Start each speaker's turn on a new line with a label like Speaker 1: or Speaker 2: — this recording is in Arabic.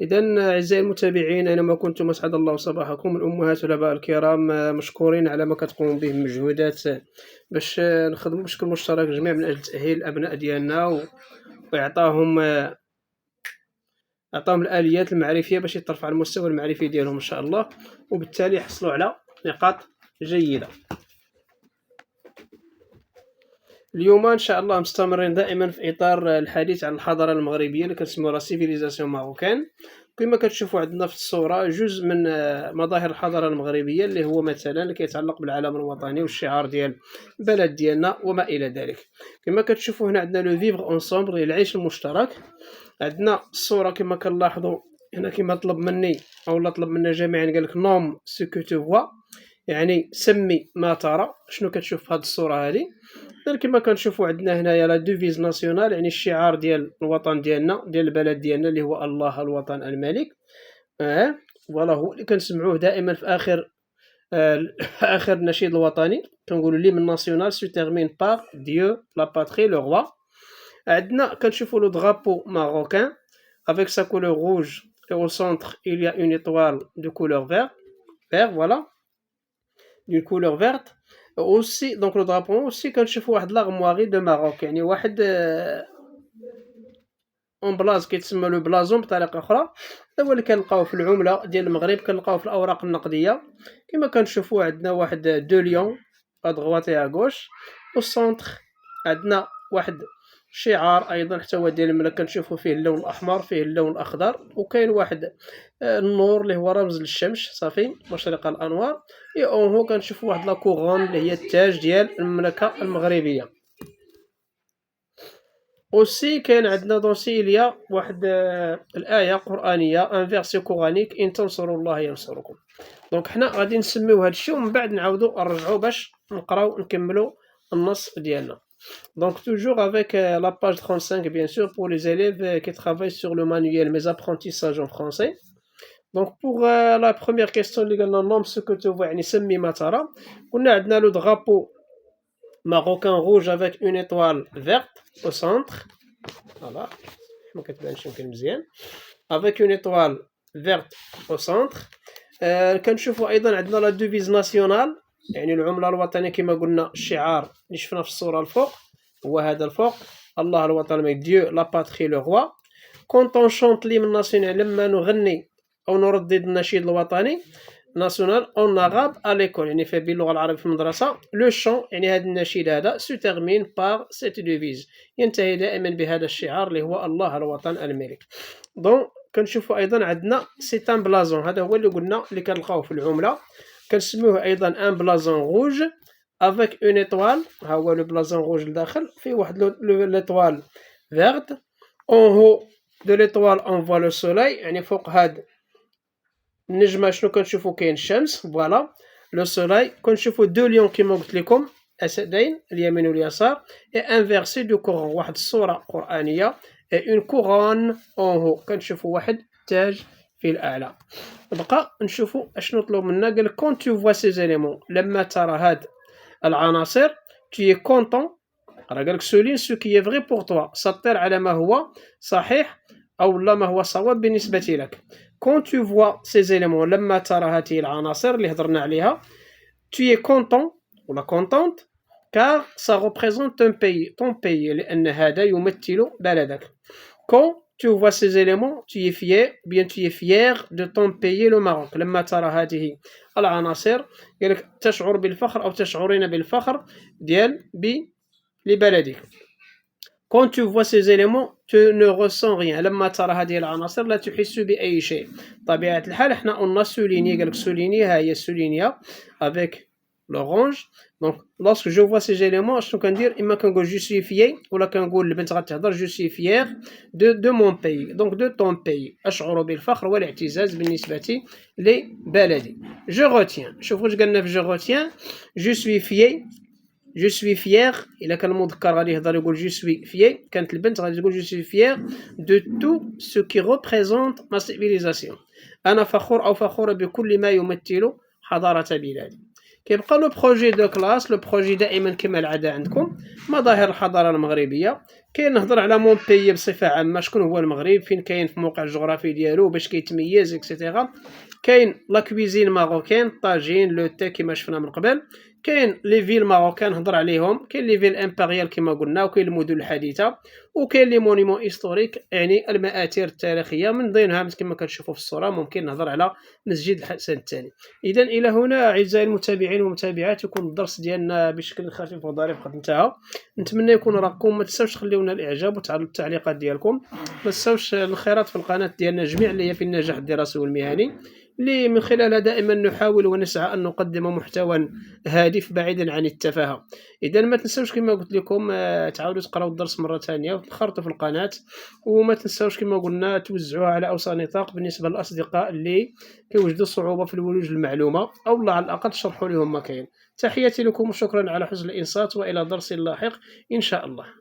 Speaker 1: إذا أعزائي المتابعين أينما كنتم أسعد الله صباحكم. الأمهات والآباء الكرام مشكورين على ما كتقوموا به من مجهودات باش نخدموا بشكل مشترك جميع من أجل تأهيل الأبناء ديالنا وإعطاهم الآليات المعرفية باش يترفع المستوى المعرفي ديالهم إن شاء الله، وبالتالي يحصلوا على نقاط جيدة. اليوم إن شاء الله مستمرين دائما في إطار الحديث عن الحضارة المغربية اللي كنسموها سيفيليزاسيون ماروكان. كما كتشوفوا عندنا في الصورة جزء من مظاهر الحضارة المغربية اللي هو مثلا اللي كيتعلق بالعلم الوطني والشعار ديال البلد ديالنا وما إلى ذلك. كما كتشوفوا هنا عندنا لو فيفغ اونسومبل، العيش المشترك. عندنا الصورة كما كنلاحظوا هنا كما طلب مني أو طلب منا جميعا، قال لك نوم سو كو تو فوا، يعني سمي ما ترى. شنو كتشوف في هذه الصورة هذه؟ كما كنشوفوا عندنا هنايا لا دوفيز ناسيونال، يعني الشعار ديال الوطن ديالنا ديال البلد ديالنا اللي هو الله الوطن الملك. فوالا هو اللي كنسمعوه دائما في اخر اخر النشيد الوطني، كنقولوا لي من ناسيونال سو تيرمين بار ديو لا باتري لو روا. عندنا كنشوفوا لو درابو ماروكان avec sa couleur rouge et au centre il y a une étoile de couleur vert, voilà, d'une couleur verte. aussi donc le drapeau aussi كنشوفوا واحد لاغمواري دو ماروك، يعني واحد امبلاز كيتسمى لو بلازون بطريقه اخرى، هو اللي كنلقاوه في العمله ديال المغرب، كنلقاوه في الاوراق النقديه. كما كنشوفوا عندنا واحد دو ليون ا droite et à gauche. والسونتر عندنا واحد شعار ايضا حتى هو ديال الملك، كنشوفوا فيه اللون الاحمر فيه اللون الاخضر، وكاين واحد النور اللي هو رمز للشمس صافي مشرق الانوار. اون هو كنشوفوا واحد لا كورون اللي هي التاج ديال المملكه المغربيه. اوسي كاين عندنا دوسي ليا واحد الايه قرانيه ان فيرسي قرانيك ان تنصروا الله ينصركم. دونك حنا غادي نسميو هذا الشيء ومن بعد نعاودوا نرجعوا باش نقراو نكملوا النص ديالنا. Donc toujours avec la page 35 bien sûr pour les élèves qui travaillent sur le manuel mes apprentissages en français. Donc pour la première question اللي قالنا نوم سو كو تو فوا يعني سمي ما ترى. قلنا عندنا لو drapeau marocain rouge avec une étoile verte au centre. Voilà, ما كتبانش يمكن مزيان. avec une étoile verte au centre. كنشوفوا ايضا عندنا لا دوفيز ناسيونال، يعني العمله الوطنيه كما قلنا الشعار اللي شفنا في الصوره الفوق هو هذا الفوق، الله الوطن الملك ديو لا باتري لو روا. كونط اون شونط لي من ناسيونال، لما نغني او نردد النشيد الوطني ناسيونال اون اغاب ا ليكول، يعني في باللغه العربيه في المدرسه. لو شون يعني هذا النشيد هذا سو تيرمين بار سيت دوفيز، ينتهي دائما بهذا الشعار اللي هو الله الوطن الملك. دونك كنشوفوا ايضا عندنا سيتان بلازون، هذا هو اللي قلنا اللي كنلقاوه في العمله، كنسميوه ايضا ان بلازون روج افيك اون ايطوال. ها هو لو بلازون روج لداخل فيه واحد ليطوال فيرت. اون هو دو ليطوال اون فوا لو سولاي، يعني فوق هاد النجمه شنو كنشوفوا؟ كاين الشمس، فوالا لو سولاي. كنشوفوا دو ليون كما قلت لكم اسدين اليمين واليسار، اي ان فيرسي دو كورون واحد الصوره قرانيه، اي اون كورون اون هو كنشوفوا واحد تاج في الاعلى. بقى نشوفوا اشنو طلب منا، قال كون تو فوا سي زيليمون لما ترى هاد العناصر تي كونطون، راه قالك سولين سو كي فغي بور توا، سطر على ما هو صحيح او لا ما هو صواب بالنسبه لك. كون تو فوا سي زيليمون لما ترى هذه العناصر اللي هضرنا عليها، تي كونطون ولا كونطونت car ça représente ton pays لأن هذا يمثل بلدك. Quand tu vois ces éléments tu es fier, bien tu es fier de ton pays le Maroc. لما ترى هذه العناصر يقولك تشعر بالفخر أو تشعرين بالفخر ديال لبلدك. Quand tu vois ces éléments tu ne ressens rien. لما ترى هذه العناصر لا تحس بأي شيء. طبيعة الحال احنا قلنا souligner، قالك souligner ها هي souligner avec l'orange. Donc lorsque je vois ces éléments شنو كندير؟ اما كنقول je suis fier ولا كنقول البنت غتهضر je suis fier de mon pays. donc de ton pays، اشعر بالفخر والاعتزاز بالنسبة لبلدي. je retiens، شوفوا واش قالنا في je retiens. je suis fier، je suis fier الا كان المذكر غادي يهضر يقول je suis fier، كانت البنت غادي تقول je suis fier de tout ce qui représente ma civilisation. انا فخور او فخورة بكل ما يمثل حضارة بلادي. كيبقى لو بروجي دو كلاس. لو بروجي دائما كما العاده عندكم مظاهر الحضاره المغربيه. كاين نهضر على مون بيي بصفه عامه، شكون هو المغرب، فين كاين في الموقع الجغرافي ديالو، باش كيتميز اكسيتيرا. كاين لا كويزين ماروكان، طاجين، لو تي كما شفنا من قبل. كاين لي فيل ماروكان نهضر عليهم، كاين لي فيل امبيريال كما قلنا، وكاين المدن الحديثه، وكاين لي مونيمون هيستوريك يعني المآثر التاريخيه. من ضمنها كما كتشوفوا في الصوره ممكن نهضر على مسجد الحسن الثاني. اذا الى هنا اعزائي المتابعين والمتابعات يكون الدرس ديالنا بشكل خفيف وظريف قد انتهى. نتمنى يكون راكم ما تنساوش تخليو لنا الاعجاب والتعليقات ديالكم. ما تنساوش الخيرات في القناه ديالنا جميع اللي هي في النجاح الدراسي والمهني، اللي من خلالها دائما نحاول ونسعى ان نقدم محتوى هادف بعيدا عن التفاهه. اذا ما تنساوش كما قلت لكم تعاودوا تقراوا الدرس مره ثانيه وتنخرطوا في القناه، وما تنساوش كما قلنا توزعوها على اوسع نطاق بالنسبه للاصدقاء اللي كيوجدوا صعوبه في الولوج للمعلومه، او الله على الاقل تشرحوا لهم ما كاين. تحياتي لكم وشكرا على حسن الانصات، والى درس لاحق ان شاء الله.